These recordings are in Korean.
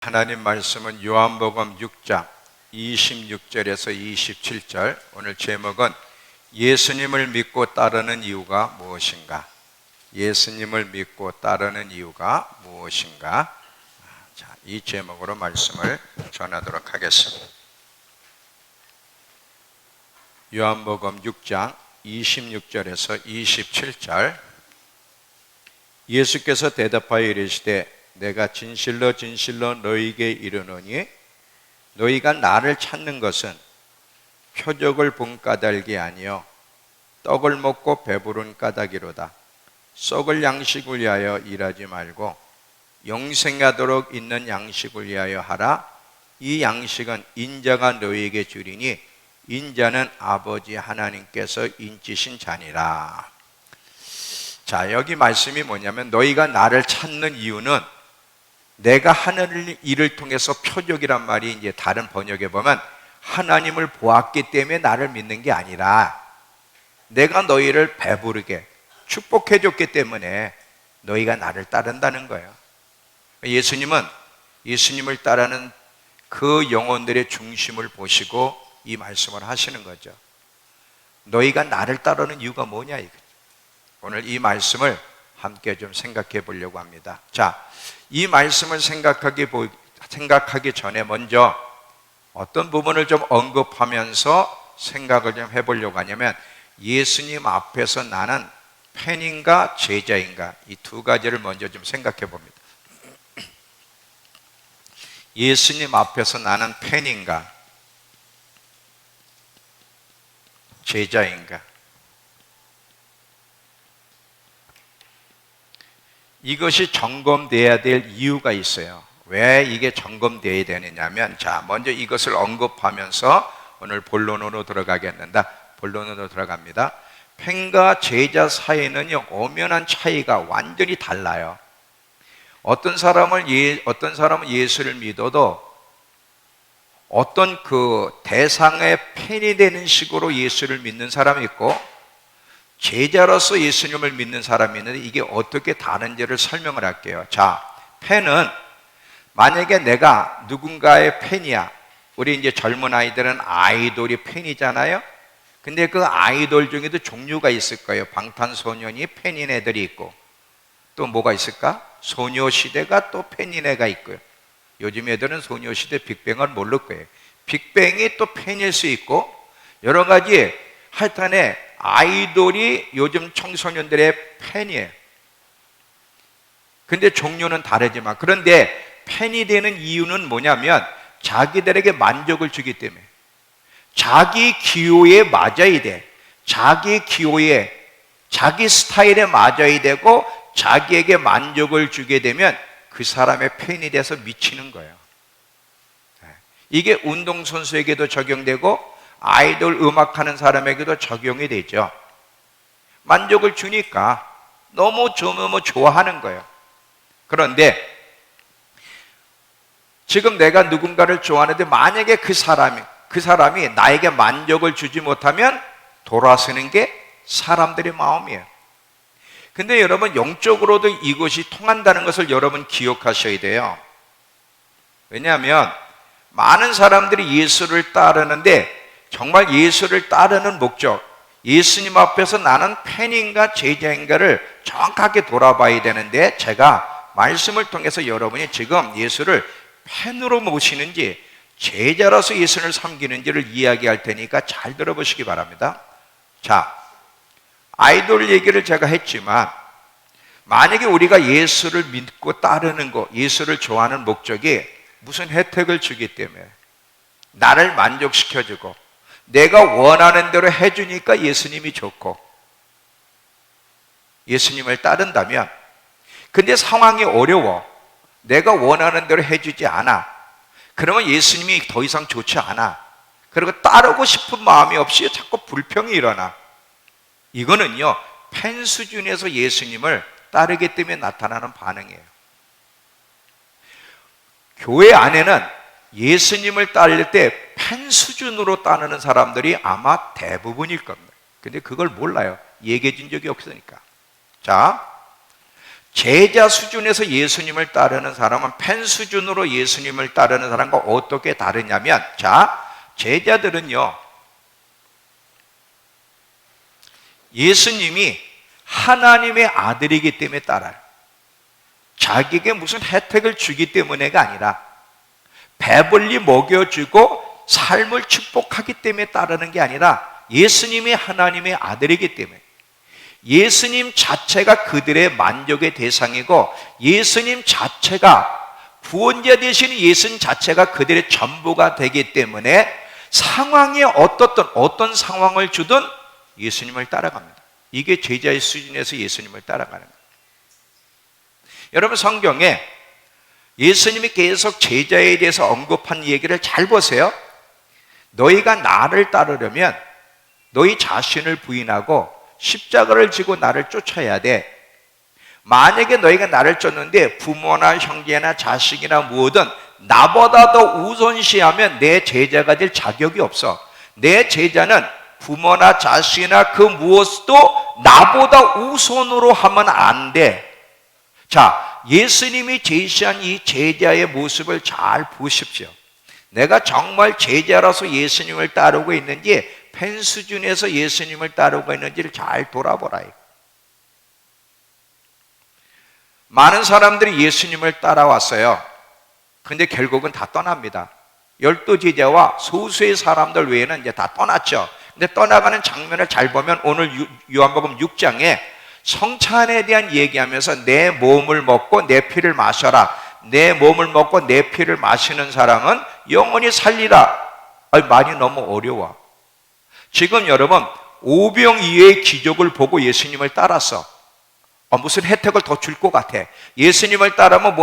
하나님 말씀은 요한복음 6장 26절에서 27절. 오늘 제목은 예수님을 믿고 따르는 이유가 무엇인가? 예수님을 믿고 따르는 이유가 무엇인가? 자, 이 제목으로 말씀을 전하도록 하겠습니다. 요한복음 6장 26절에서 27절. 예수께서 대답하여 이르시되 내가 진실로 진실로 너희에게 이르노니 너희가 나를 찾는 것은 표적을 본 까닭이 아니요 떡을 먹고 배부른 까닭이로다. 썩을 양식을 위하여 일하지 말고 영생하도록 있는 양식을 위하여 하라. 이 양식은 인자가 너희에게 주리니 인자는 아버지 하나님께서 인치신 자니라. 자, 여기 말씀이 뭐냐면 너희가 나를 찾는 이유는 내가 하는 일을 통해서 표적이란 말이 이제 다른 번역에 보면 하나님을 보았기 때문에 나를 믿는 게 아니라 내가 너희를 배부르게 축복해 줬기 때문에 너희가 나를 따른다는 거예요. 예수님은 예수님을 따르는 그 영혼들의 중심을 보시고 이 말씀을 하시는 거죠. 너희가 나를 따르는 이유가 뭐냐 이거죠. 오늘 이 말씀을 함께 좀 생각해 보려고 합니다. 자, 이 말씀을 생각하기 전에 먼저 어떤 부분을 좀 언급하면서 생각을 좀 해보려고 하냐면 예수님 앞에서 나는 팬인가 제자인가 이 두 가지를 먼저 좀 생각해 봅니다. 예수님 앞에서 나는 팬인가 제자인가. 이것이 점검되어야 될 이유가 있어요. 왜 이게 점검되어야 되느냐면, 자, 먼저 이것을 언급하면서 오늘 본론으로 들어갑니다. 팬과 제자 사이는요, 엄연한 차이가 완전히 달라요. 어떤 사람은 예수를 믿어도 어떤 그 대상의 팬이 되는 식으로 예수를 믿는 사람이 있고 제자로서 예수님을 믿는 사람이 있는데 이게 어떻게 다른지를 설명을 할게요. 자, 팬은 만약에 내가 누군가의 팬이야. 우리 이제 젊은 아이들은 아이돌이 팬이잖아요. 근데 그 아이돌 중에도 종류가 있을 거예요. 방탄소년이 팬인 애들이 있고 또 뭐가 있을까? 소녀시대가 또 팬인 애가 있고요. 요즘 애들은 소녀시대 빅뱅을 모를 거예요. 빅뱅이 또 팬일 수 있고 여러 가지 하여튼에 아이돌이 요즘 청소년들의 팬이에요. 근데 종류는 다르지만 그런데 팬이 되는 이유는 뭐냐면 자기들에게 만족을 주기 때문에 자기 기호에 맞아야 돼. 자기 기호에 자기 스타일에 맞아야 되고 자기에게 만족을 주게 되면 그 사람의 팬이 돼서 미치는 거예요. 이게 운동선수에게도 적용되고 아이돌 음악하는 사람에게도 적용이 되죠. 만족을 주니까 너무 좋아하는 거예요. 그런데 지금 내가 누군가를 좋아하는데 만약에 그 사람이 나에게 만족을 주지 못하면 돌아서는 게 사람들의 마음이에요. 근데 여러분 영적으로도 이것이 통한다는 것을 여러분 기억하셔야 돼요. 왜냐하면 많은 사람들이 예수를 따르는데 정말 예수를 따르는 목적, 예수님 앞에서 나는 팬인가 제자인가를 정확하게 돌아봐야 되는데 제가 말씀을 통해서 여러분이 지금 예수를 팬으로 모시는지 제자로서 예수를 섬기는지를 이야기할 테니까 잘 들어보시기 바랍니다. 자, 아이돌 얘기를 제가 했지만 만약에 우리가 예수를 믿고 따르는 거, 예수를 좋아하는 목적이 무슨 혜택을 주기 때문에 나를 만족시켜주고 내가 원하는 대로 해주니까 예수님이 좋고 예수님을 따른다면 근데 상황이 어려워 내가 원하는 대로 해주지 않아 그러면 예수님이 더 이상 좋지 않아 그리고 따르고 싶은 마음이 없이 자꾸 불평이 일어나 이거는요 팬 수준에서 예수님을 따르기 때문에 나타나는 반응이에요. 교회 안에는 예수님을 따를 때 팬 수준으로 따르는 사람들이 아마 대부분일 겁니다. 근데 그걸 몰라요. 얘기해 준 적이 없으니까. 자, 제자 수준에서 예수님을 따르는 사람은 팬 수준으로 예수님을 따르는 사람과 어떻게 다르냐면, 자, 제자들은요, 예수님이 하나님의 아들이기 때문에 따라요. 자기에게 무슨 혜택을 주기 때문에가 아니라 배불리 먹여주고 삶을 축복하기 때문에 따르는 게 아니라 예수님이 하나님의 아들이기 때문에, 예수님 자체가 그들의 만족의 대상이고, 예수님 자체가, 구원자 되시는 예수님 자체가 그들의 전부가 되기 때문에 상황에 어떤 상황을 주든 예수님을 따라갑니다. 이게 제자의 수준에서 예수님을 따라가는 거예요. 여러분, 성경에 예수님이 계속 제자에 대해서 언급한 얘기를 잘 보세요. 너희가 나를 따르려면 너희 자신을 부인하고 십자가를 지고 나를 쫓아야 돼. 만약에 너희가 나를 쫓는데 부모나 형제나 자식이나 무엇든 나보다 더 우선시하면 내 제자가 될 자격이 없어. 내 제자는 부모나 자식이나 그 무엇도 나보다 우선으로 하면 안 돼. 자, 예수님이 제시한 이 제자의 모습을 잘 보십시오. 내가 정말 제자라서 예수님을 따르고 있는지, 팬 수준에서 예수님을 따르고 있는지를 잘 돌아보라. 많은 사람들이 예수님을 따라왔어요. 근데 결국은 다 떠납니다. 12제자와 소수의 사람들 외에는 이제 다 떠났죠. 근데 떠나가는 장면을 잘 보면 오늘 요한복음 6장에 성찬에 대한 얘기하면서 내 몸을 먹고 내 피를 마셔라. 내 몸을 먹고 내 피를 마시는 사람은 영원히 살리라. 말이 너무 어려워. 지금 여러분, 오병 이어의 기적을 보고 예수님을 따랐어. 무슨 혜택을 더 줄 것 같아. 예수님을 따르면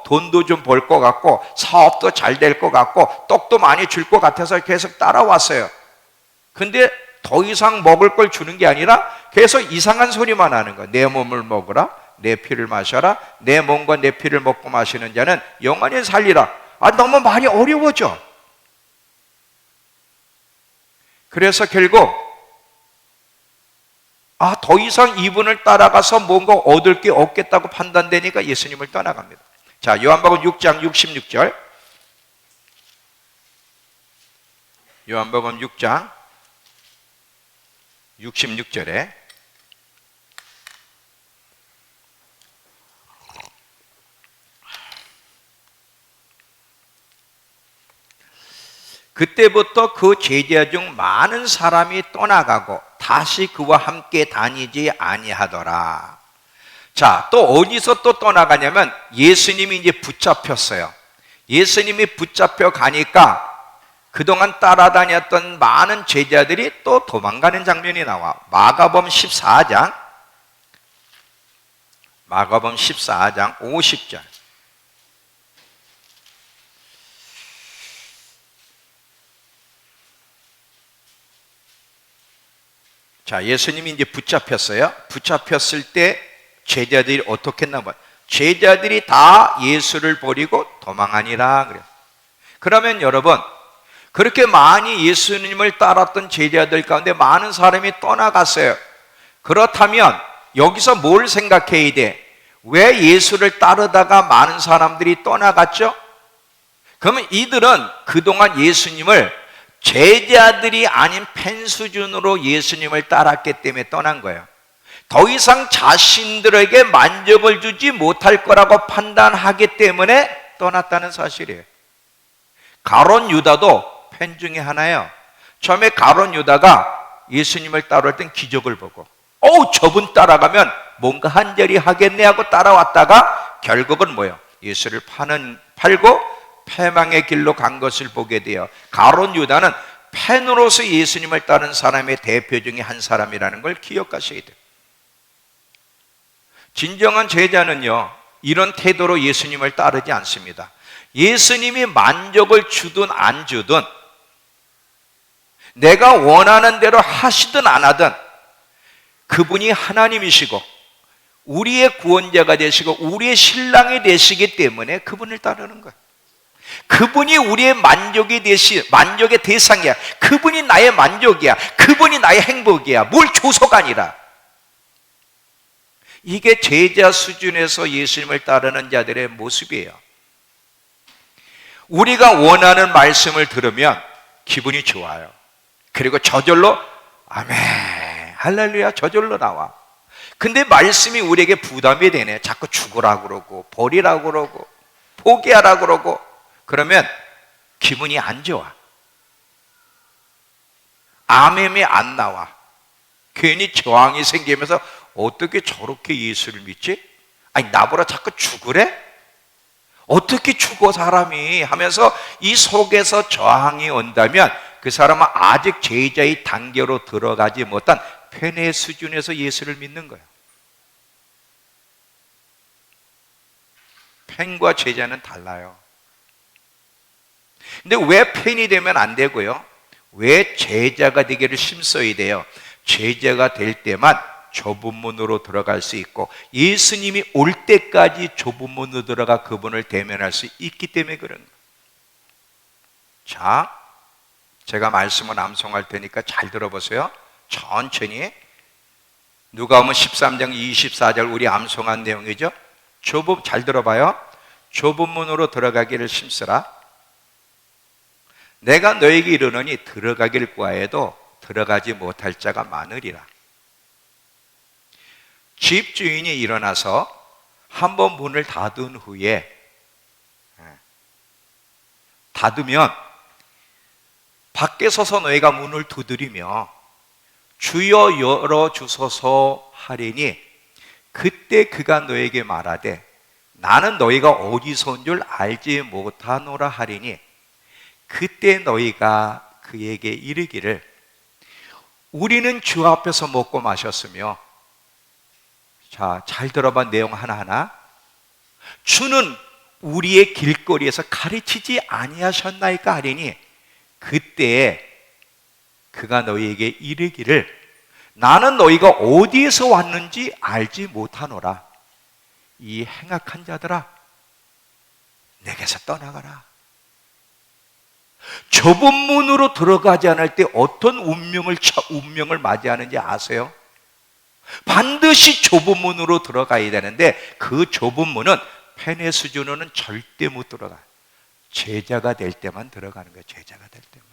돈도 좀 벌 것 같고, 사업도 잘 될 것 같고, 떡도 많이 줄 것 같아서 계속 따라왔어요. 근데 더 이상 먹을 걸 주는 게 아니라 계속 이상한 소리만 하는 거야. 내 몸을 먹으라, 내 피를 마셔라. 내 몸과 내 피를 먹고 마시는 자는 영원히 살리라. 너무 말이 어려워져. 그래서 결국 더 이상 이분을 따라가서 뭔가 얻을 게 없겠다고 판단되니까 예수님을 떠나갑니다. 자, 요한복음 6장 66절. 요한복음 6장 66절에 그때부터 그 제자 중 많은 사람이 떠나가고 다시 그와 함께 다니지 아니하더라. 자, 또 어디서 또 떠나가냐면 예수님이 이제 붙잡혔어요. 예수님이 붙잡혀 가니까 그동안 따라다녔던 많은 제자들이 또 도망가는 장면이 나와. 마가복음 14장 50절. 자, 예수님이 이제 붙잡혔어요. 붙잡혔을 때 제자들이 어떻게 했나 봐요. 제자들이 다 예수를 버리고 도망하니라 그래요. 그러면 여러분, 그렇게 많이 예수님을 따랐던 제자들 가운데 많은 사람이 떠나갔어요. 그렇다면 여기서 뭘 생각해야 돼? 왜 예수를 따르다가 많은 사람들이 떠나갔죠? 그러면 이들은 그동안 예수님을 제자들이 아닌 팬 수준으로 예수님을 따랐기 때문에 떠난 거예요. 더 이상 자신들에게 만족을 주지 못할 거라고 판단하기 때문에 떠났다는 사실이에요. 가룟 유다도 팬 중에 하나예요. 처음에 가룟 유다가 예수님을 따라올 땐 기적을 보고 저분 따라가면 뭔가 한절이 하겠네 하고 따라왔다가 결국은 뭐예요? 예수를 팔고 패망의 길로 간 것을 보게 돼요. 가룟 유다는 팬으로서 예수님을 따른 사람의 대표 중에 한 사람이라는 걸 기억하셔야 돼요. 진정한 제자는요, 이런 태도로 예수님을 따르지 않습니다. 예수님이 만족을 주든 안 주든, 내가 원하는 대로 하시든 안 하든 그분이 하나님이시고 우리의 구원자가 되시고 우리의 신랑이 되시기 때문에 그분을 따르는 거예요. 그분이 우리의 만족의 대상이야. 그분이 나의 만족이야. 그분이 나의 행복이야. 뭘 줘서가 아니라. 이게 제자 수준에서 예수님을 따르는 자들의 모습이에요. 우리가 원하는 말씀을 들으면 기분이 좋아요. 그리고 저절로 아멘, 할렐루야 저절로 나와. 근데 말씀이 우리에게 부담이 되네. 자꾸 죽으라고 그러고 버리라고 그러고 포기하라고 그러고 그러면 기분이 안 좋아. 아멘이 안 나와. 괜히 저항이 생기면서 어떻게 저렇게 예수를 믿지? 아니 나보다 자꾸 죽으래? 어떻게 죽어 사람이 하면서 이 속에서 저항이 온다면 그 사람은 아직 제자의 단계로 들어가지 못한 팬의 수준에서 예수를 믿는 거예요. 팬과 제자는 달라요. 근데 왜 팬이 되면 안 되고요? 왜 제자가 되기를 힘써야 돼요? 제자가 될 때만 좁은 문으로 들어갈 수 있고 예수님이 올 때까지 좁은 문으로 들어가 그분을 대면할 수 있기 때문에 그런 거예요. 자, 제가 말씀을 암송할 테니까 잘 들어보세요. 천천히. 누가복음 13장 24절 우리 암송한 내용이죠. 잘 들어봐요. 좁은 문으로 들어가기를 힘쓰라. 내가 너에게 이르노니 들어가길 구하여도 들어가지 못할 자가 많으리라. 집주인이 일어나서 한번 문을 닫은 후에 닫으면 밖에 서서 너희가 문을 두드리며 주여 열어주소서 하리니 그때 그가 너에게 말하되 나는 너희가 어디서 온 줄 알지 못하노라 하리니 그때 너희가 그에게 이르기를 우리는 주 앞에서 먹고 마셨으며 자, 잘 들어봐 내용 하나하나. 주는 우리의 길거리에서 가르치지 아니하셨나이까 하리니 그때 그가 너희에게 이르기를 나는 너희가 어디에서 왔는지 알지 못하노라. 이 행악한 자들아 내게서 떠나가라. 좁은 문으로 들어가지 않을 때 어떤 운명을 맞이하는지 아세요? 반드시 좁은 문으로 들어가야 되는데 그 좁은 문은 팬의 수준으로는 절대 못 들어가. 제자가 될 때만 들어가는 거예요. 제자가 될 때만.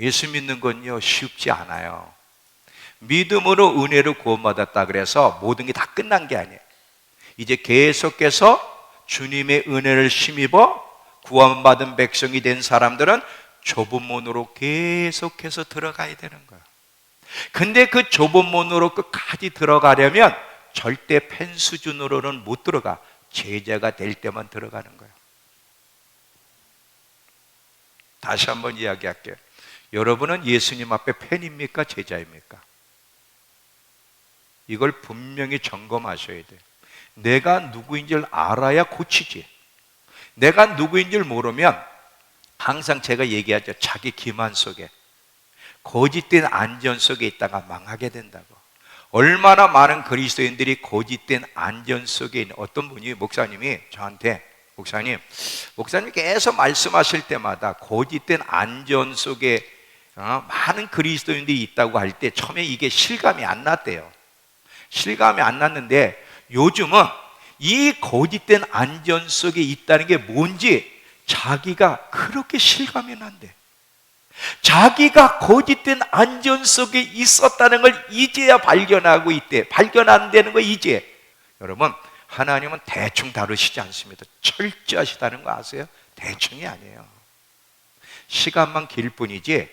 예수 믿는 건요 쉽지 않아요. 믿음으로 은혜로 구원받았다 그래서 모든 게 다 끝난 게 아니에요. 이제 계속해서 주님의 은혜를 힘입어 구원받은 백성이 된 사람들은 좁은 문으로 계속해서 들어가야 되는 거야. 근데 그 좁은 문으로 끝까지 들어가려면 절대 팬 수준으로는 못 들어가. 제자가 될 때만 들어가는 거야. 다시 한번 이야기할게요. 여러분은 예수님 앞에 팬입니까? 제자입니까? 이걸 분명히 점검하셔야 돼요. 내가 누구인 줄 알아야 고치지. 내가 누구인 줄 모르면 항상 제가 얘기하죠. 자기 기만 속에 거짓된 안전 속에 있다가 망하게 된다고. 얼마나 많은 그리스도인들이 거짓된 안전 속에 있는 어떤 분이 목사님이 저한테 목사님 계속 말씀하실 때마다 거짓된 안전 속에 많은 그리스도인들이 있다고 할 때 처음에 이게 실감이 안 났대요. 실감이 안 났는데 요즘은 이 거짓된 안전 속에 있다는 게 뭔지 자기가 그렇게 실감이 난대. 자기가 거짓된 안전 속에 있었다는 걸 이제야 발견하고 있대. 발견한다는 거 이제. 여러분 하나님은 대충 다루시지 않습니다. 철저하시다는 거 아세요? 대충이 아니에요. 시간만 길 뿐이지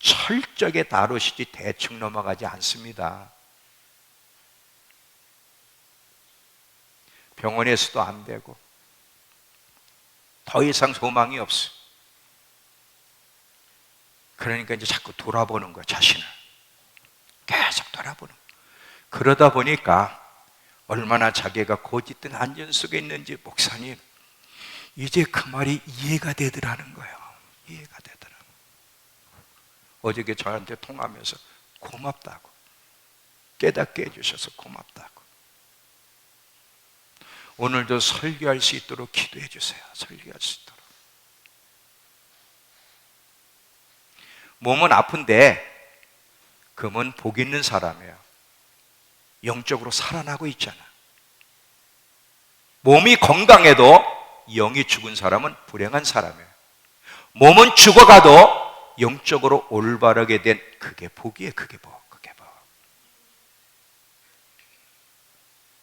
철저하게 다루시지 대충 넘어가지 않습니다. 병원에서도 안 되고 더 이상 소망이 없어. 그러니까 이제 자꾸 돌아보는 거야. 자신을 계속 돌아보는 거야. 그러다 보니까 얼마나 자기가 거짓된 안전 속에 있는지 목사님 이제 그 말이 이해가 되더라는 거예요. 이해가 되더라. 어저께 저한테 통화하면서 고맙다고 깨닫게 해주셔서 고맙다고. 오늘도 설교할 수 있도록 기도해 주세요. 설교할 수 있도록. 몸은 아픈데 그러면 복 있는 사람이에요. 영적으로 살아나고 있잖아. 몸이 건강해도 영이 죽은 사람은 불행한 사람이에요. 몸은 죽어가도 영적으로 올바르게 된 그게 복이에요. 그게 복.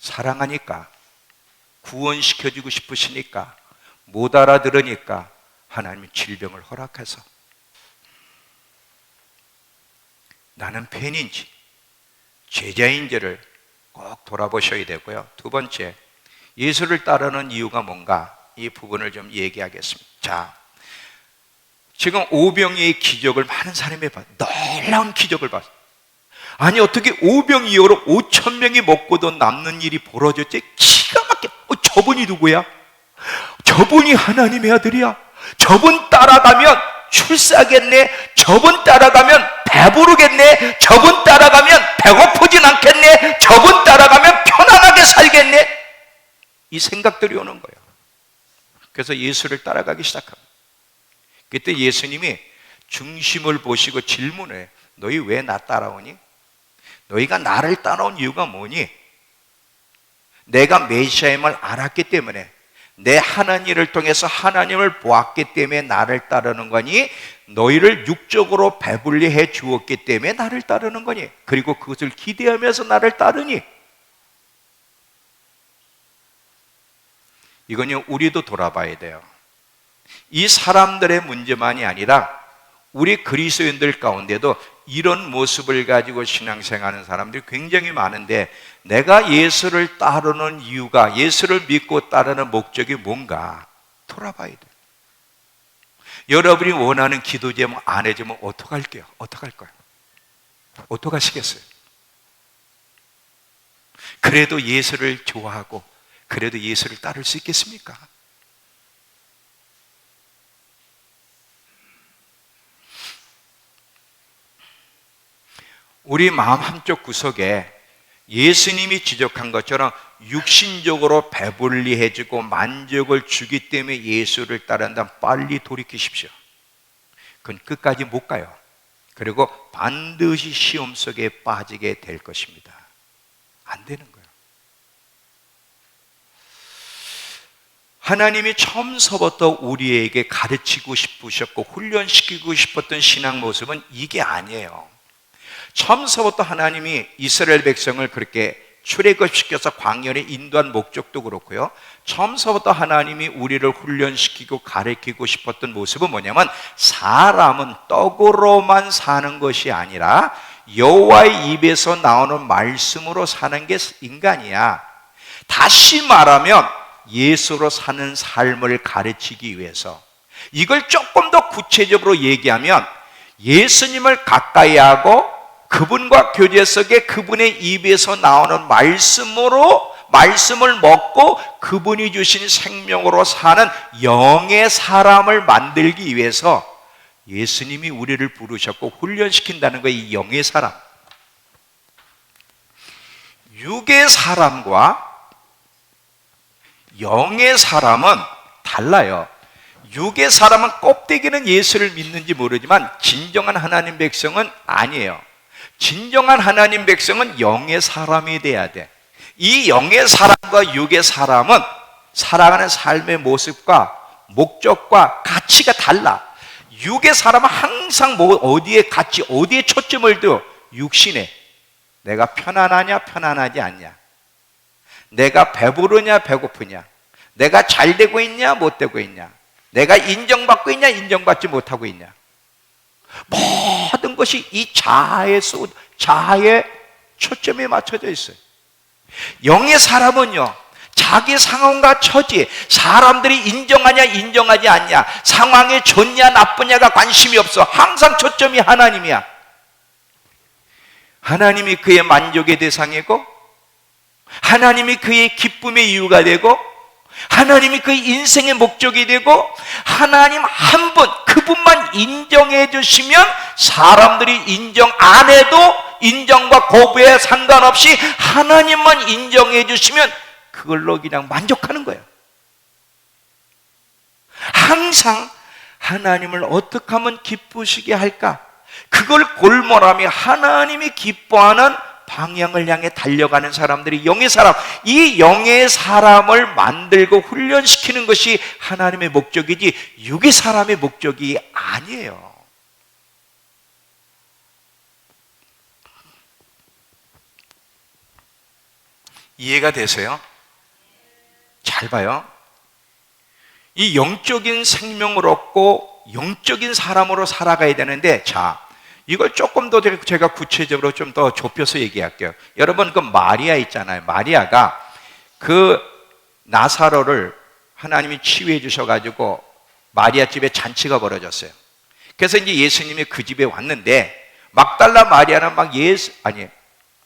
사랑하니까, 구원시켜주고 싶으시니까, 못 알아들으니까 하나님이 질병을 허락해서 나는 팬인지 제자인지를 꼭 돌아보셔야 되고요. 두 번째, 예수를 따르는 이유가 뭔가, 이 부분을 좀 얘기하겠습니다. 자, 지금 오병이의 기적을 많은 사람이 봤어요. 놀라운 기적을 봤어요. 아니 어떻게 오병이어로 5,000명이 먹고도 남는 일이 벌어졌지? 기가 막혀. 저분이 누구야? 저분이 하나님의 아들이야. 저분 따라가면 출세하겠네. 저분 따라가면 배부르겠네. 저분 따라가면 배고프진 않겠네. 저분 따라가면 편안하게 살겠네. 이 생각들이 오는 거예요. 그래서 예수를 따라가기 시작합니다. 그때 예수님이 중심을 보시고 질문해. 너희 왜 나 따라오니? 너희가 나를 따라온 이유가 뭐니? 내가 메시아임을 알았기 때문에, 내 하는 일을 통해서 하나님을 보았기 때문에 나를 따르는 거니? 너희를 육적으로 배불리 해 주었기 때문에 나를 따르는 거니? 그리고 그것을 기대하면서 나를 따르니? 이건요, 우리도 돌아봐야 돼요. 이 사람들의 문제만이 아니라 우리 그리스도인들 가운데도 이런 모습을 가지고 신앙생활하는 사람들이 굉장히 많은데, 내가 예수를 따르는 이유가, 예수를 믿고 따르는 목적이 뭔가 돌아봐야 돼요. 여러분이 원하는 기도 제목 안 해주면 어떡할게요? 어떡할 거예요? 어떡하시겠어요? 그래도 예수를 좋아하고 그래도 예수를 따를 수 있겠습니까? 우리 마음 한쪽 구석에 예수님이 지적한 것처럼 육신적으로 배불리 해주고 만족을 주기 때문에 예수를 따른다면 빨리 돌이키십시오. 그건 끝까지 못 가요. 그리고 반드시 시험 속에 빠지게 될 것입니다. 안 되는 거예요. 하나님이 처음서부터 우리에게 가르치고 싶으셨고 훈련시키고 싶었던 신앙 모습은 이게 아니에요. 처음서부터 하나님이 이스라엘 백성을 그렇게 출애굽시켜서 광야에 인도한 목적도 그렇고요, 처음서부터 하나님이 우리를 훈련시키고 가르치고 싶었던 모습은 뭐냐면, 사람은 떡으로만 사는 것이 아니라 여호와의 입에서 나오는 말씀으로 사는 게 인간이야. 다시 말하면 예수로 사는 삶을 가르치기 위해서, 이걸 조금 더 구체적으로 얘기하면, 예수님을 가까이 하고 그분과 교제 속에 그분의 입에서 나오는 말씀을 먹고 그분이 주신 생명으로 사는 영의 사람을 만들기 위해서 예수님이 우리를 부르셨고 훈련시킨다는 거예요. 이 영의 사람. 육의 사람과 영의 사람은 달라요. 육의 사람은 껍데기는 예수를 믿는지 모르지만 진정한 하나님 백성은 아니에요. 진정한 하나님 백성은 영의 사람이 돼야 돼. 이 영의 사람과 육의 사람은 살아가는 삶의 모습과 목적과 가치가 달라. 육의 사람은 항상 어디에 가치, 어디에 초점을 둬? 육신에. 내가 편안하냐, 편안하지 않냐? 내가 배부르냐, 배고프냐? 내가 잘 되고 있냐, 못 되고 있냐? 내가 인정받고 있냐, 인정받지 못하고 있냐? 모든 것이 이 자아에 초점에 맞춰져 있어요. 영의 사람은요, 자기 상황과 처지, 사람들이 인정하냐 인정하지 않냐, 상황이 좋냐 나쁘냐가 관심이 없어. 항상 초점이 하나님이야. 하나님이 그의 만족의 대상이고, 하나님이 그의 기쁨의 이유가 되고, 하나님이 그의 인생의 목적이 되고, 하나님 한 분, 그분만 인정해 주시면, 사람들이 인정 안 해도 인정과 거부에 상관없이 하나님만 인정해 주시면 그걸로 그냥 만족하는 거예요. 항상 하나님을 어떻게 하면 기쁘시게 할까? 그걸 골몰하며 하나님이 기뻐하는 방향을 향해 달려가는 사람들이 영의 사람, 이 영의 사람을 만들고 훈련시키는 것이 하나님의 목적이지 육의 사람의 목적이 아니에요. 이해가 되세요? 잘 봐요. 이 영적인 생명을 얻고 영적인 사람으로 살아가야 되는데, 자, 이걸 조금 더 제가 구체적으로 좀 더 좁혀서 얘기할게요. 여러분, 그 마리아 있잖아요. 마리아가 그 나사로를 하나님이 치유해 주셔가지고 마리아 집에 잔치가 벌어졌어요. 그래서 이제 예수님이 그 집에 왔는데, 막달라 마리아는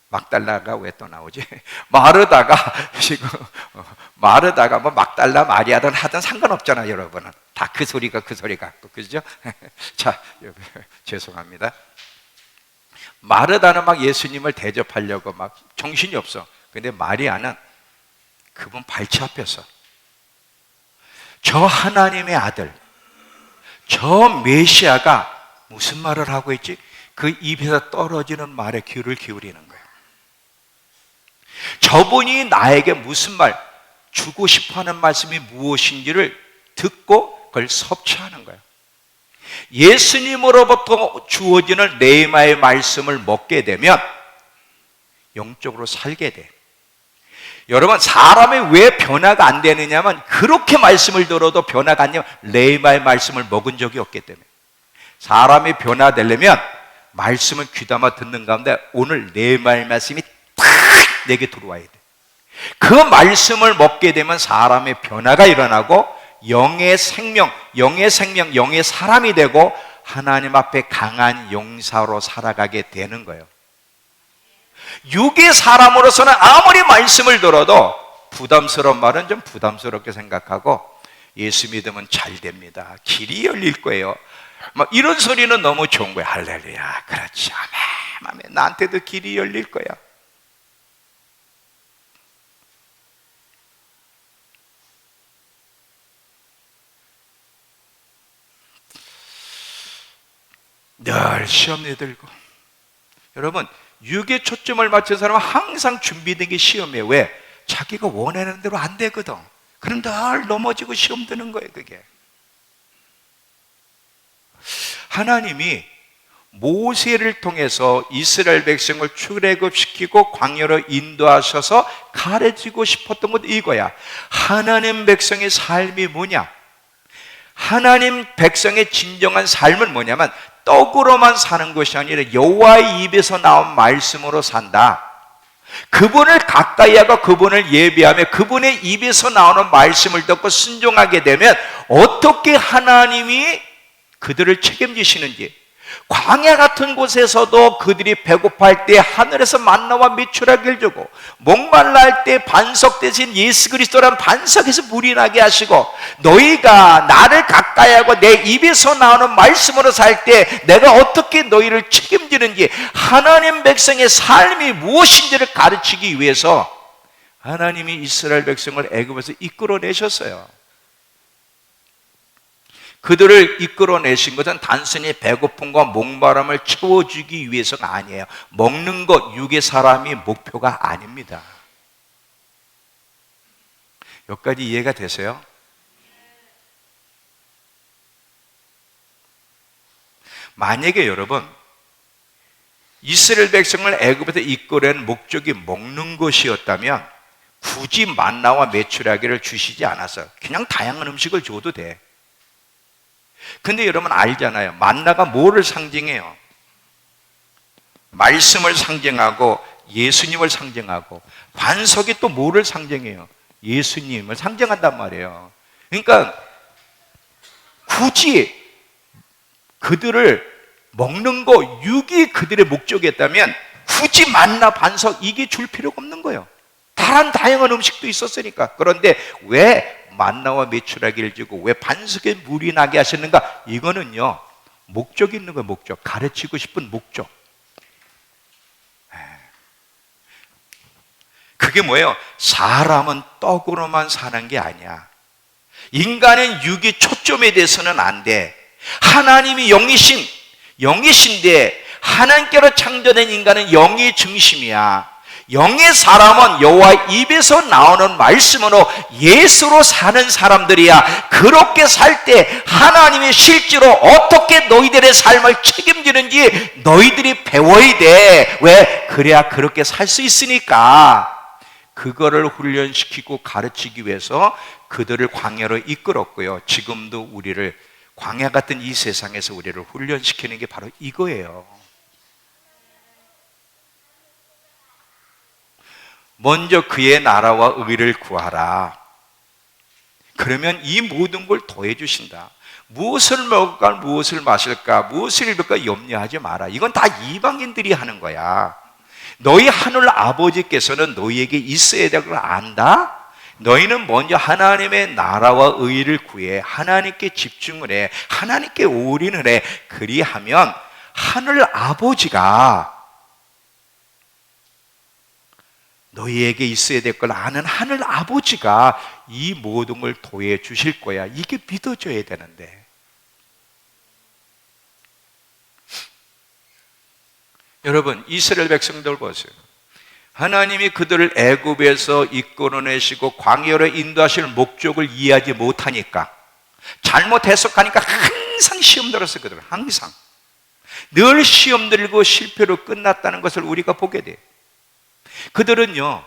막달라가 왜 또 나오지? 마르다가 뭐 막달라 마리아든 하든 상관없잖아요, 여러분은. 다 그 소리가 그죠? 자, 죄송합니다. 마르다는 막 예수님을 대접하려고 막 정신이 없어. 근데 마리아는 그분 발치 앞에서 저 하나님의 아들, 저 메시아가 무슨 말을 하고 있지? 그 입에서 떨어지는 말에 귀를 기울이는 거예요. 저분이 나에게 무슨 말, 주고 싶어하는 말씀이 무엇인지를 듣고 그걸 섭취하는 거예요. 예수님으로부터 주어지는 레마의 말씀을 먹게 되면 영적으로 살게 돼. 여러분, 사람이 왜 변화가 안 되느냐면 그렇게 말씀을 들어도 변화가 안 되면 레마의 말씀을 먹은 적이 없기 때문에. 사람이 변화되려면 말씀을 귀담아 듣는 가운데 오늘 레마의 말씀이 딱 내게 들어와야 돼. 그 말씀을 먹게 되면 사람의 변화가 일어나고 영의 생명, 영의 사람이 되고 하나님 앞에 강한 용사로 살아가게 되는 거예요. 육의 사람으로서는 아무리 말씀을 들어도 부담스러운 말은 좀 부담스럽게 생각하고 예수 믿으면 잘 됩니다. 길이 열릴 거예요. 막 이런 소리는 너무 좋은 거예요. 할렐루야. 그렇지. 아멘. 아멘. 나한테도 길이 열릴 거야. 늘 시험에 들고. 여러분, 육에 초점을 맞춘 사람은 항상 준비된 게 시험이에요. 왜? 자기가 원하는 대로 안 되거든. 그럼 늘 넘어지고 시험 드는 거예요, 그게. 하나님이 모세를 통해서 이스라엘 백성을 출애굽시키고 광야로 인도하셔서 가르치고 싶었던 것 이거야. 하나님 백성의 삶이 뭐냐? 하나님 백성의 진정한 삶은 뭐냐면 떡으로만 사는 것이 아니라 여호와의 입에서 나온 말씀으로 산다. 그분을 가까이 하고 그분을 예배하며 그분의 입에서 나오는 말씀을 듣고 순종하게 되면 어떻게 하나님이 그들을 책임지시는지, 광야 같은 곳에서도 그들이 배고파할 때 하늘에서 만나와 메추라기를 주고, 목말라 할 때 반석 대신 예수 그리스도란 반석에서 물이 나게 하시고, 너희가 나를 가까이 하고 내 입에서 나오는 말씀으로 살 때 내가 어떻게 너희를 책임지는지, 하나님 백성의 삶이 무엇인지를 가르치기 위해서 하나님이 이스라엘 백성을 애굽에서 이끌어내셨어요. 그들을 이끌어내신 것은 단순히 배고픔과 목마름을 채워주기 위해서가 아니에요. 먹는 것, 육의 사람이 목표가 아닙니다. 여기까지 이해가 되세요? 만약에 여러분, 이스라엘 백성을 애굽에서 이끌어낸 목적이 먹는 것이었다면 굳이 만나와 메추라기를 주시지 않았어요. 그냥 다양한 음식을 줘도 돼. 근데 여러분 알잖아요. 만나가 뭐를 상징해요? 말씀을 상징하고 예수님을 상징하고, 반석이 또 뭐를 상징해요? 예수님을 상징한단 말이에요. 그러니까 굳이 그들을 먹는 거, 육이 그들의 목적이었다면 굳이 만나, 반석 이게 줄 필요가 없는 거예요. 다양한 음식도 있었으니까. 그런데 왜 만나와 메추라기를 주고 왜 반석에 물이 나게 하셨는가? 이거는요, 목적이 있는 거예요. 목적. 가르치고 싶은 목적. 그게 뭐예요? 사람은 떡으로만 사는 게 아니야. 인간의 육이 초점에 대해서는 안 돼. 하나님이 영이신, 영이신데 하나님께로 창조된 인간은 영이 중심이야. 영의 사람은 여호와 입에서 나오는 말씀으로 예수로 사는 사람들이야. 그렇게 살 때 하나님이 실제로 어떻게 너희들의 삶을 책임지는지 너희들이 배워야 돼. 왜? 그래야 그렇게 살 수 있으니까. 그거를 훈련시키고 가르치기 위해서 그들을 광야로 이끌었고요. 지금도 우리를 광야 같은 이 세상에서 우리를 훈련시키는 게 바로 이거예요. 먼저 그의 나라와 의를 구하라. 그러면 이 모든 걸 더해 주신다. 무엇을 먹을까, 무엇을 마실까, 무엇을 입을까 염려하지 마라. 이건 다 이방인들이 하는 거야. 너희 하늘 아버지께서는 너희에게 있어야 될 걸 안다? 너희는 먼저 하나님의 나라와 의를 구해 하나님께 집중을 해, 하나님께 올인을 해. 그리하면 하늘 아버지가, 너희에게 있어야 될 걸 아는 하늘 아버지가 이 모든 걸 도해 주실 거야. 이게 믿어져야 되는데. 여러분, 이스라엘 백성들 보세요. 하나님이 그들을 애굽에서 이끌어내시고 광야로 인도하실 목적을 이해하지 못하니까, 잘못 해석하니까 항상 시험 들었어요. 그들은 항상 늘 시험 들고 실패로 끝났다는 것을 우리가 보게 돼요. 그들은요,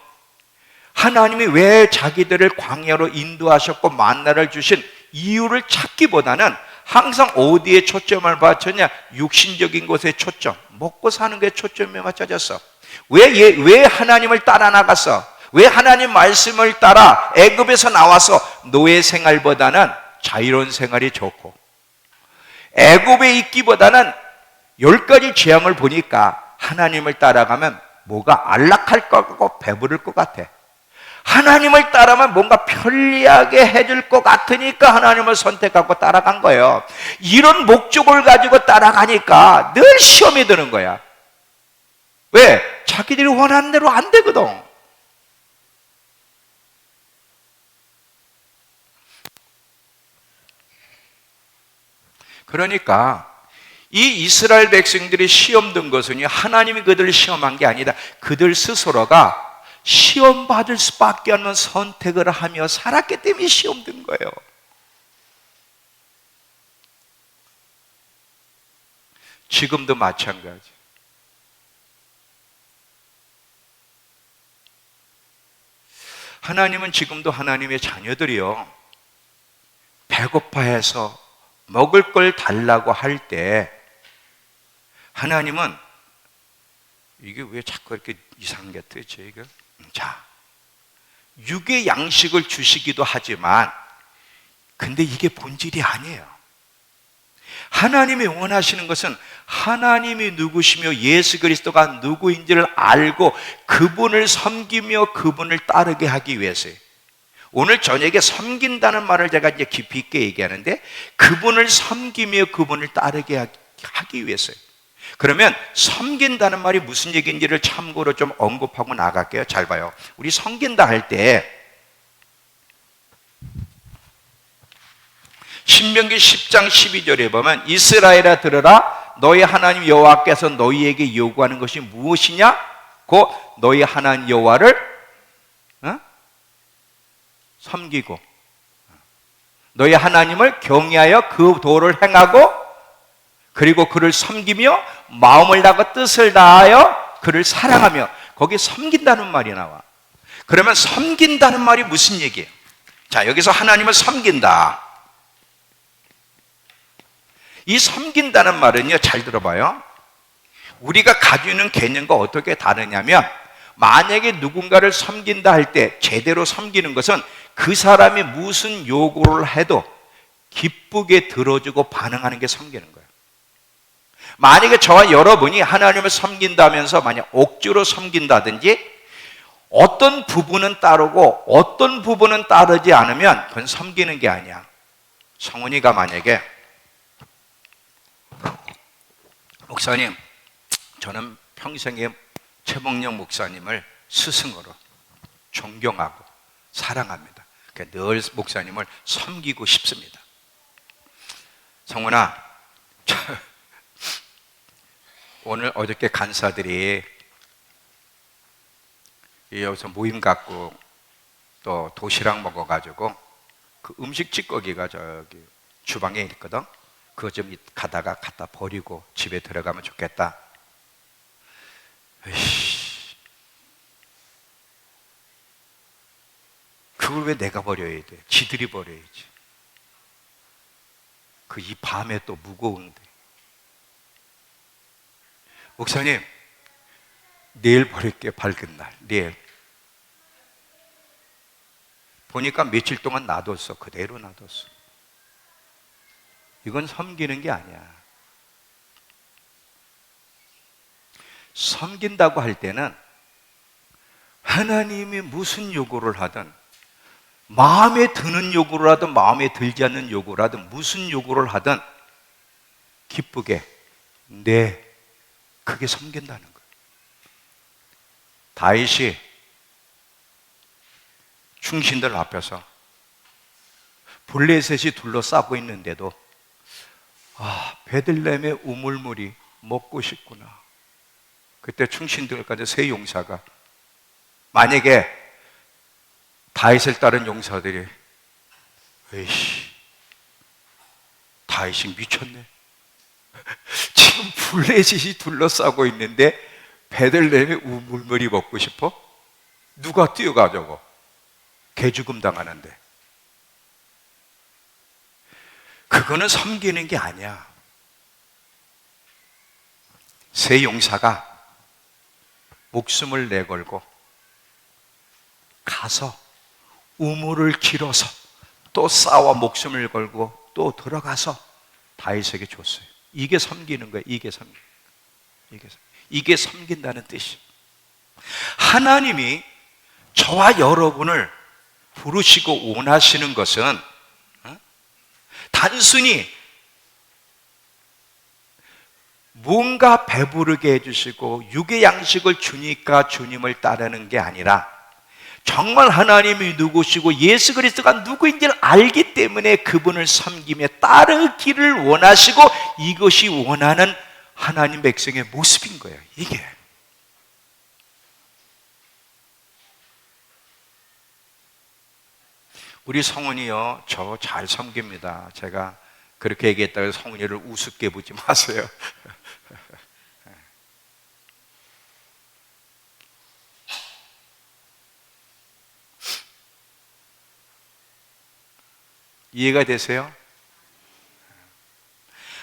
하나님이 왜 자기들을 광야로 인도하셨고 만나를 주신 이유를 찾기보다는 항상 어디에 초점을 맞췄냐? 육신적인 것에 초점, 먹고 사는 게 초점에 맞춰졌어. 왜 하나님을 따라 나갔어? 왜 하나님 말씀을 따라 애굽에서 나와서 노예 생활보다는 자유로운 생활이 좋고, 애굽에 있기보다는 10가지 재앙을 보니까 하나님을 따라가면 뭐가 안락할 것 같고 배부를 것 같아. 하나님을 따라면 뭔가 편리하게 해줄 것 같으니까 하나님을 선택하고 따라간 거예요. 이런 목적을 가지고 따라가니까 늘 시험이 드는 거야. 왜? 자기들이 원하는 대로 안 되거든. 그러니까 이 이스라엘 백성들이 시험 든 것은 하나님이 그들을 시험한 게 아니다. 그들 스스로가 시험 받을 수밖에 없는 선택을 하며 살았기 때문에 시험 든 거예요. 지금도 마찬가지. 하나님은 지금도 하나님의 자녀들이요, 배고파해서 먹을 걸 달라고 할 때 하나님은, 이게 왜 자꾸 이렇게 이상한 게 뜨지? 이거? 자, 육의 양식을 주시기도 하지만, 근데 이게 본질이 아니에요. 하나님이 원하시는 것은 하나님이 누구시며 예수 그리스도가 누구인지를 알고 그분을 섬기며 그분을 따르게 하기 위해서예요. 오늘 저녁에 섬긴다는 말을 제가 이제 깊이 있게 얘기하는데, 그분을 섬기며 그분을 따르게 하기 위해서예요. 그러면 섬긴다는 말이 무슨 얘기인지를 참고로 좀 언급하고 나갈게요. 잘 봐요. 우리 섬긴다 할 때 신명기 10장 12절에 보면, 이스라엘아 들으라, 너희 하나님 여호와께서 너희에게 요구하는 것이 무엇이냐? 곧 너희 하나님 여호와를 섬기고 너희 하나님을 경외하여 그 도를 행하고, 그리고 그를 섬기며 마음을 다하고 뜻을 다하여 그를 사랑하며. 거기 섬긴다는 말이 나와. 그러면 섬긴다는 말이 무슨 얘기예요? 자, 여기서 하나님을 섬긴다. 이 섬긴다는 말은요, 잘 들어봐요. 우리가 가지고 있는 개념과 어떻게 다르냐면, 만약에 누군가를 섬긴다 할 때 제대로 섬기는 것은 그 사람이 무슨 요구를 해도 기쁘게 들어주고 반응하는 게 섬기는 거예요. 만약에 저와 여러분이 하나님을 섬긴다면서 만약 억지로 섬긴다든지 어떤 부분은 따르고 어떤 부분은 따르지 않으면 그건 섬기는 게 아니야. 성훈이가 만약에, 목사님, 저는 평생에 최봉영 목사님을 스승으로 존경하고 사랑합니다. 그러니까 늘 목사님을 섬기고 싶습니다. 성훈아, 오늘 어저께 간사들이 여기서 모임 갖고 또 도시락 먹어가지고 그 음식 찌꺼기가 저기 주방에 있거든. 그거 좀 가다가 갖다 버리고 집에 들어가면 좋겠다. 에이씨, 그걸 왜 내가 버려야 돼? 지들이 버려야지. 그 이 밤에 또 무거운데. 목사님, 내일 버릴게. 밝은 날 내일. 보니까 며칠 동안 놔뒀어. 그대로 놔뒀어. 이건 섬기는 게 아니야. 섬긴다고 할 때는 하나님이 무슨 요구를 하든, 마음에 드는 요구를 하든 마음에 들지 않는 요구를 하든 무슨 요구를 하든 기쁘게, 네, 그게 섬긴다는 거예요. 다윗이 충신들 앞에서 블레셋이 둘러싸고 있는데도 베들레헴의 우물물이 먹고 싶구나. 그때 충신들까지 세 용사가, 만약에 다윗을 따른 용사들이 에이씨, 다윗이 미쳤네. 지금 블레셋이 둘러싸고 있는데 베들레헴의 우물물이 먹고 싶어? 누가 뛰어가자고 개죽음 당하는데. 그거는 섬기는 게 아니야. 세 용사가 목숨을 내걸고 가서 우물을 길어서 또 싸워 목숨을 걸고 또 들어가서 다윗에게 줬어요. 이게 섬기는 거예요. 이게 섬긴다는 뜻이. 하나님이 저와 여러분을 부르시고 원하시는 것은 단순히 뭔가 배부르게 해주시고 육의 양식을 주니까 주님을 따르는 게 아니라, 정말 하나님이 누구시고 예수 그리스도가 누구인지를 알기 때문에 그분을 섬기며 따르기를 원하시고, 이것이 원하는 하나님 백성의 모습인 거예요. 이게 우리 성훈이요, 저 잘 섬깁니다. 제가 그렇게 얘기했다고 해서 성훈이를 우습게 보지 마세요. 이해가 되세요?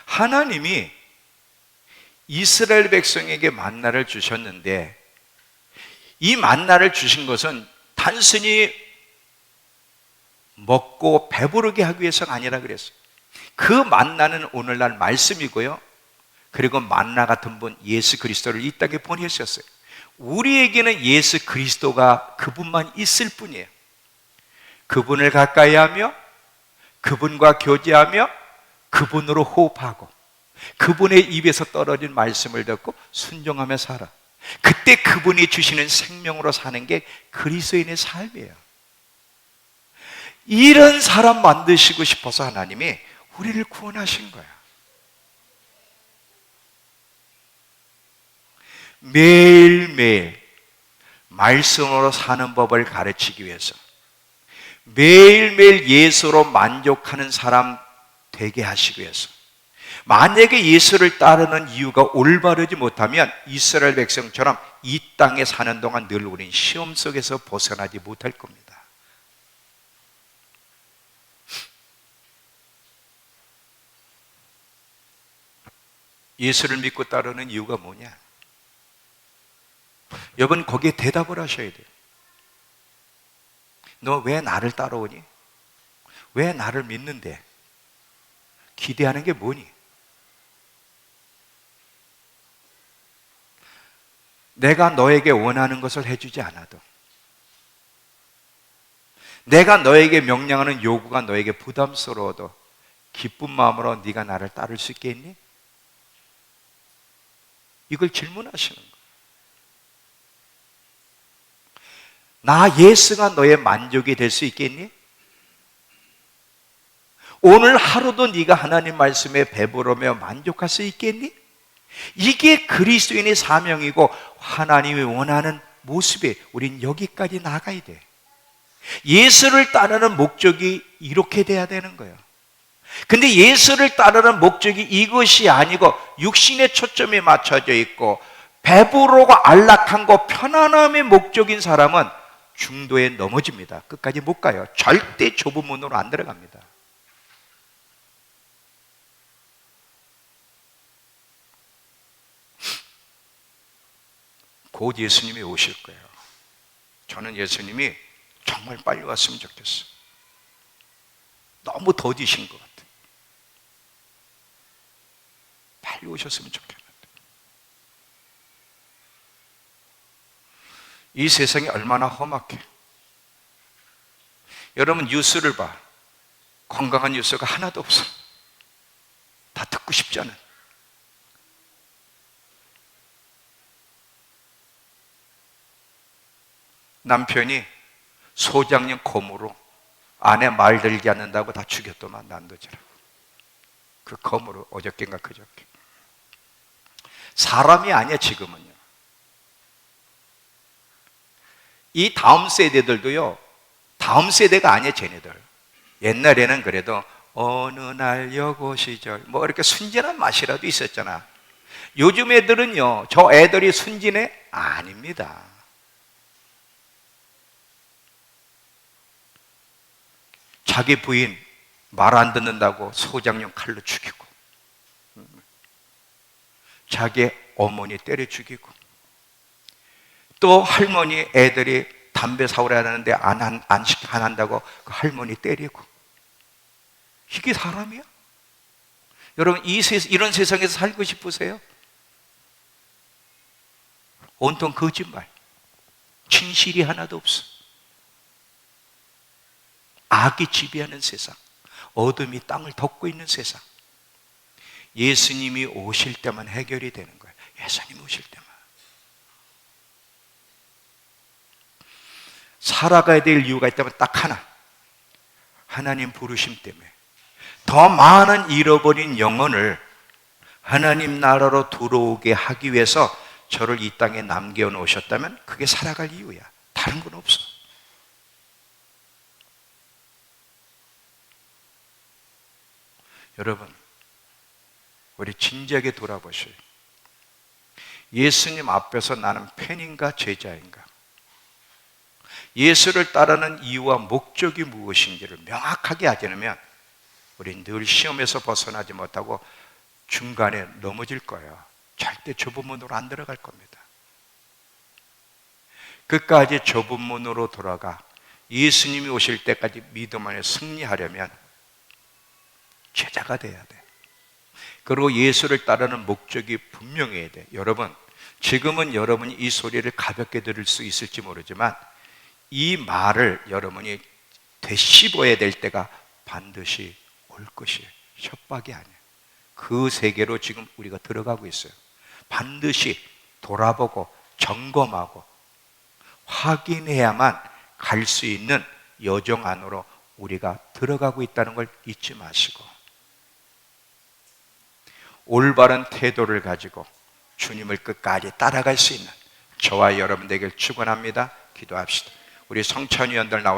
하나님이 이스라엘 백성에게 만나를 주셨는데, 이 만나를 주신 것은 단순히 먹고 배부르게 하기 위해서가 아니라 그랬어요. 그 만나는 오늘날 말씀이고요, 그리고 만나 같은 분 예수 그리스도를 이 땅에 보내셨어요. 우리에게는 예수 그리스도가 그분만 있을 뿐이에요. 그분을 가까이 하며 그분과 교제하며 그분으로 호흡하고 그분의 입에서 떨어진 말씀을 듣고 순종하며 살아. 그때 그분이 주시는 생명으로 사는 게 그리스도인의 삶이에요. 이런 사람 만드시고 싶어서 하나님이 우리를 구원하신 거야. 매일매일 말씀으로 사는 법을 가르치기 위해서, 매일매일 예수로 만족하는 사람 되게 하시기 위해서, 만약에 예수를 따르는 이유가 올바르지 못하면 이스라엘 백성처럼 이 땅에 사는 동안 늘 우린 시험 속에서 벗어나지 못할 겁니다. 예수를 믿고 따르는 이유가 뭐냐? 여러분, 거기에 대답을 하셔야 돼요. 너 왜 나를 따라오니? 왜 나를 믿는데? 기대하는 게 뭐니? 내가 너에게 원하는 것을 해주지 않아도, 내가 너에게 명령하는 요구가 너에게 부담스러워도 기쁜 마음으로 네가 나를 따를 수 있겠니? 이걸 질문하시는 거예요. 나 예수가 너의 만족이 될 수 있겠니? 오늘 하루도 네가 하나님 말씀에 배부르며 만족할 수 있겠니? 이게 그리스도인의 사명이고 하나님이 원하는 모습에 우린 여기까지 나가야 돼. 예수를 따르는 목적이 이렇게 돼야 되는 거예요. 근데 예수를 따르는 목적이 이것이 아니고 육신의 초점이 맞춰져 있고 배부르고 안락한 편안함의 목적인 사람은 중도에 넘어집니다. 끝까지 못 가요. 절대 좁은 문으로 안 들어갑니다. 곧 예수님이 오실 거예요. 저는 예수님이 정말 빨리 왔으면 좋겠어요. 너무 더디신 것 같아요. 빨리 오셨으면 좋겠는데. 이 세상이 얼마나 험악해. 여러분 뉴스를 봐. 건강한 뉴스가 하나도 없어. 다 듣고 싶지 않은. 남편이 소장님 검으로 아내 말들지 않는다고 다 죽였더만 난도지라고. 그 검으로 어저께인가 그저께. 사람이 아니야 지금은요. 이 다음 세대들도요, 다음 세대가 아니야 쟤네들. 옛날에는 그래도 어느 날 여고 시절 뭐 이렇게 순진한 맛이라도 있었잖아. 요즘 애들은요, 저 애들이 순진해? 아닙니다. 자기 부인 말 안 듣는다고 소장용 칼로 죽이고, 자기 어머니 때려 죽이고, 또 할머니 애들이 담배 사오라 하는데 안 한다고 그 할머니 때리고. 이게 사람이야? 여러분 이런 세상에서 살고 싶으세요? 온통 거짓말, 진실이 하나도 없어. 악이 지배하는 세상, 어둠이 땅을 덮고 있는 세상. 예수님이 오실 때만 해결이 되는 거예요. 예수님 오실 때만. 살아가야 될 이유가 있다면 딱 하나, 하나님 부르심 때문에. 더 많은 잃어버린 영혼을 하나님 나라로 들어오게 하기 위해서 저를 이 땅에 남겨놓으셨다면 그게 살아갈 이유야. 다른 건 없어. 여러분, 우리 진지하게 돌아보셔요. 예수님 앞에서 나는 팬인가 제자인가? 예수를 따르는 이유와 목적이 무엇인지를 명확하게 하지 않으면 우린 늘 시험에서 벗어나지 못하고 중간에 넘어질 거예요. 절대 좁은 문으로 안 들어갈 겁니다. 끝까지 좁은 문으로 돌아가 예수님이 오실 때까지 믿음 안에 승리하려면 제자가 돼야 돼. 그리고 예수를 따르는 목적이 분명해야 돼. 여러분, 지금은 여러분이 이 소리를 가볍게 들을 수 있을지 모르지만 이 말을 여러분이 되씹어야 될 때가 반드시 올 것이에요. 협박이 아니에요. 그 세계로 지금 우리가 들어가고 있어요. 반드시 돌아보고 점검하고 확인해야만 갈 수 있는 여정 안으로 우리가 들어가고 있다는 걸 잊지 마시고, 올바른 태도를 가지고 주님을 끝까지 따라갈 수 있는 저와 여러분 되길 축원합니다. 기도합시다. 우리 성찬위원들 나와